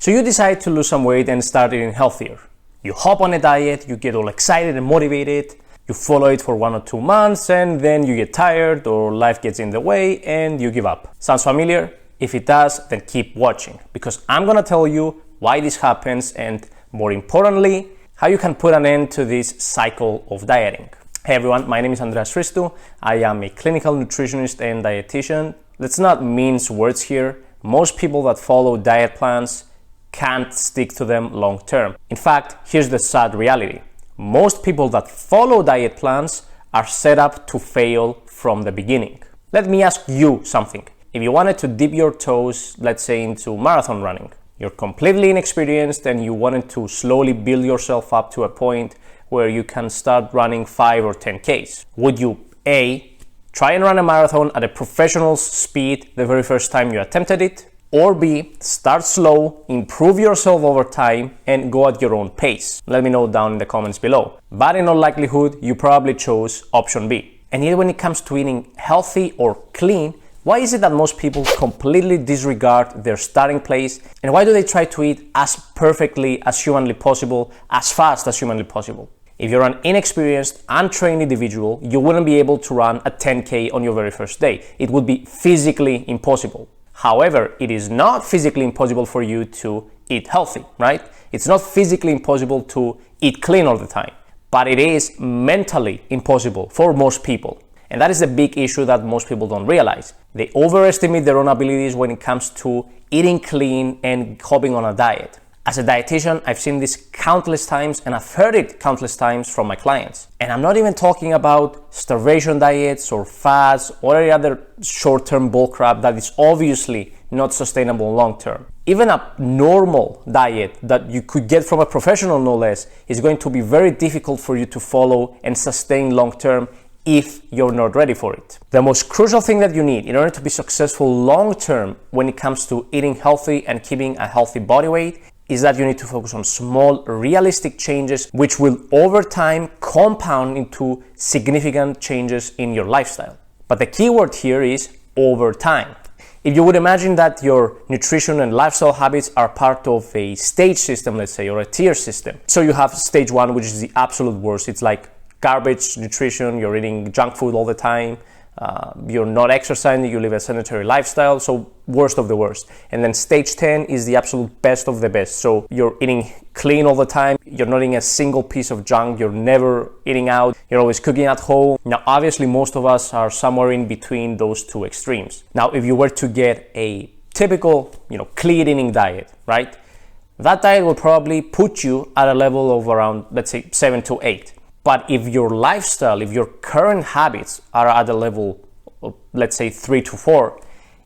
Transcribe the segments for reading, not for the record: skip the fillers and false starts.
So you decide to lose some weight and start eating healthier. You hop on a diet, you get all excited and motivated, you follow it for 1 or 2 months, and then you get tired or life gets in the way and you give up. Sounds familiar? If it does, then keep watching, because I'm gonna tell you why this happens and, more importantly, how you can put an end to this cycle of dieting. Hey everyone, my name is andreaschristoudiet. I am a clinical nutritionist and dietitian. Let's not mince words here. Most people that follow diet plans can't stick to them long term. In fact, here's the sad reality. Most people that follow diet plans are set up to fail from the beginning. Let me ask you something. If you wanted to dip your toes, let's say, into marathon running, you're completely inexperienced and you wanted to slowly build yourself up to a point where you can start running 5 or 10Ks. Would you A, try and run a marathon at a professional speed the very first time you attempted it? Or B, start slow, improve yourself over time, and go at your own pace? Let me know down in the comments below. But in all likelihood, you probably chose option B. And yet when it comes to eating healthy or clean, why is it that most people completely disregard their starting place? And why do they try to eat as perfectly as humanly possible, as fast as humanly possible? If you're an inexperienced, untrained individual, you wouldn't be able to run a 10K on your very first day. It would be physically impossible. However, it is not physically impossible for you to eat healthy, right? It's not physically impossible to eat clean all the time, but it is mentally impossible for most people. And that is the big issue that most people don't realize. They overestimate their own abilities when it comes to eating clean and hopping on a diet. As a dietitian, I've seen this countless times and I've heard it countless times from my clients. And I'm not even talking about starvation diets or fasts or any other short-term bullcrap that is obviously not sustainable long-term. Even a normal diet that you could get from a professional, no less, is going to be very difficult for you to follow and sustain long-term if you're not ready for it. The most crucial thing that you need in order to be successful long-term when it comes to eating healthy and keeping a healthy body weight is that you need to focus on small, realistic changes which will over time compound into significant changes in your lifestyle. But the key word here is over time. If you would imagine that your nutrition and lifestyle habits are part of a stage system, let's say, or a tier system. So you have stage 1, which is the absolute worst. It's like garbage nutrition, you're eating junk food all the time, you're not exercising, you live a sedentary lifestyle, so worst of the worst. And then stage 10 is the absolute best of the best. So you're eating clean all the time, you're not eating a single piece of junk, you're never eating out, you're always cooking at home. Now, obviously, most of us are somewhere in between those two extremes. Now, if you were to get a typical, clean eating diet, right? That diet will probably put you at a level of around, let's say, 7 to 8. But if your lifestyle, if your current habits are at a level of, let's say, 3 to 4,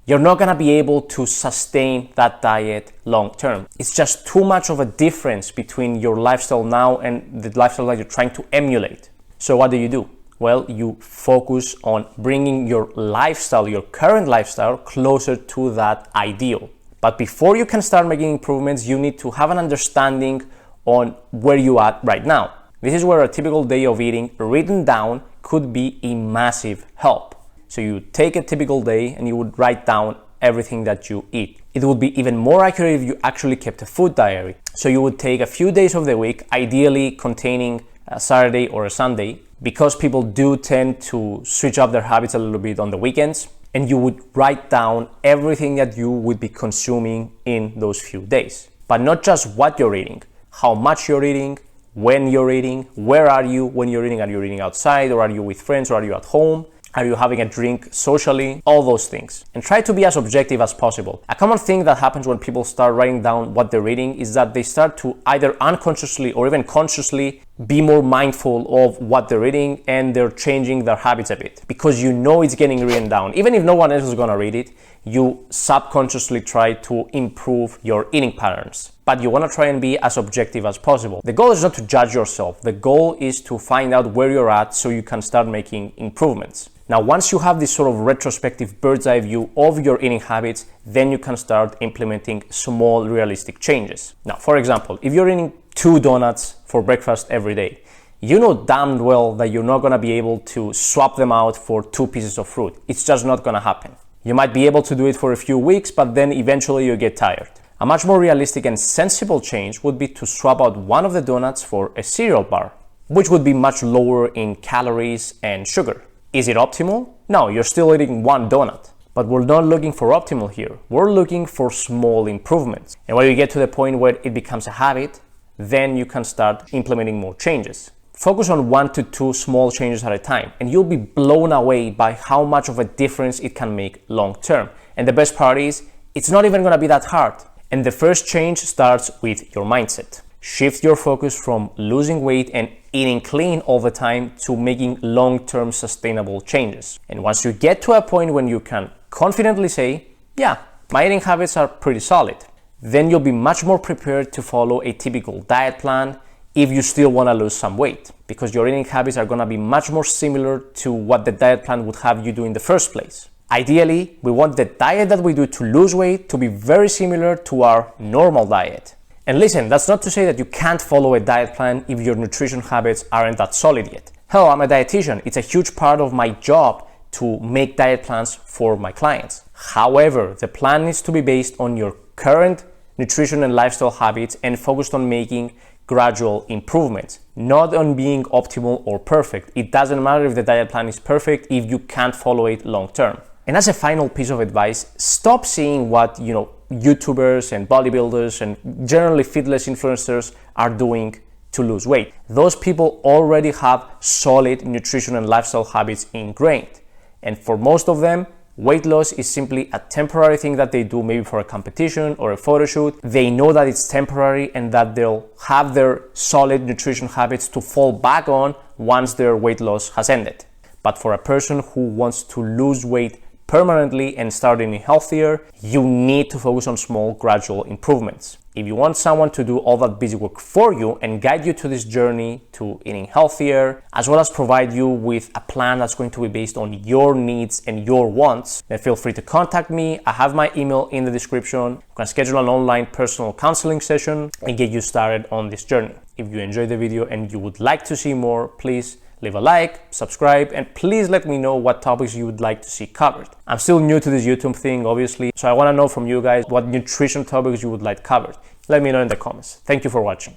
you're not gonna be able to sustain that diet long term. It's just too much of a difference between your lifestyle now and the lifestyle that you're trying to emulate. So what do? Well, you focus on bringing your lifestyle, your current lifestyle, closer to that ideal. But before you can start making improvements, you need to have an understanding on where you are right now. This is where a typical day of eating written down could be a massive help. So you take a typical day and you would write down everything that you eat. It would be even more accurate if you actually kept a food diary. So you would take a few days of the week, ideally containing a Saturday or a Sunday, because people do tend to switch up their habits a little bit on the weekends, and you would write down everything that you would be consuming in those few days. But not just what you're eating, how much you're eating, when you're eating, where are you when you're eating? Are you eating outside, or are you with friends, or are you at home? Are you having a drink socially? All those things. And try to be as objective as possible. A common thing that happens when people start writing down what they're eating is that they start to either unconsciously or even consciously be more mindful of what they're eating, and they're changing their habits a bit. Because it's getting written down. Even if no one else is gonna read it, you subconsciously try to improve your eating patterns. But you wanna try and be as objective as possible. The goal is not to judge yourself. The goal is to find out where you're at so you can start making improvements. Now, once you have this sort of retrospective bird's eye view of your eating habits, then you can start implementing small, realistic changes. Now, for example, if you're eating 2 donuts for breakfast every day, you know damn well that you're not gonna be able to swap them out for 2 pieces of fruit. It's just not gonna happen. You might be able to do it for a few weeks, but then eventually you get tired. A much more realistic and sensible change would be to swap out one of the donuts for a cereal bar, which would be much lower in calories and sugar. Is it optimal? No, you're still eating one donut. But we're not looking for optimal here. We're looking for small improvements. And when you get to the point where it becomes a habit, then you can start implementing more changes. Focus on 1 to 2 small changes at a time, and you'll be blown away by how much of a difference it can make long term. And the best part is, it's not even gonna be that hard. And the first change starts with your mindset. Shift your focus from losing weight and eating clean all the time to making long-term sustainable changes. And once you get to a point when you can confidently say, yeah, my eating habits are pretty solid, then you'll be much more prepared to follow a typical diet plan if you still want to lose some weight, because your eating habits are going to be much more similar to what the diet plan would have you do in the first place. Ideally, we want the diet that we do to lose weight to be very similar to our normal diet. And listen, that's not to say that you can't follow a diet plan if your nutrition habits aren't that solid yet. Hell, I'm a dietitian. It's a huge part of my job to make diet plans for my clients. However, the plan needs to be based on your current nutrition and lifestyle habits and focused on making gradual improvements, not on being optimal or perfect. It doesn't matter if the diet plan is perfect if you can't follow it long term. And as a final piece of advice, stop seeing what, YouTubers and bodybuilders and generally fitness influencers are doing to lose weight. Those people already have solid nutrition and lifestyle habits ingrained. And for most of them, weight loss is simply a temporary thing that they do, maybe for a competition or a photo shoot. They know that it's temporary and that they'll have their solid nutrition habits to fall back on once their weight loss has ended. But for a person who wants to lose weight permanently and start eating healthier, you need to focus on small, gradual improvements. If you want someone to do all that busy work for you and guide you to this journey to eating healthier, as well as provide you with a plan that's going to be based on your needs and your wants, then feel free to contact me. I have my email in the description. You can schedule an online personal counseling session and get you started on this journey. If you enjoyed the video and you would like to see more, please leave a like, subscribe, and please let me know what topics you would like to see covered. I'm still new to this YouTube thing, obviously, so I want to know from you guys what nutrition topics you would like covered. Let me know in the comments. Thank you for watching.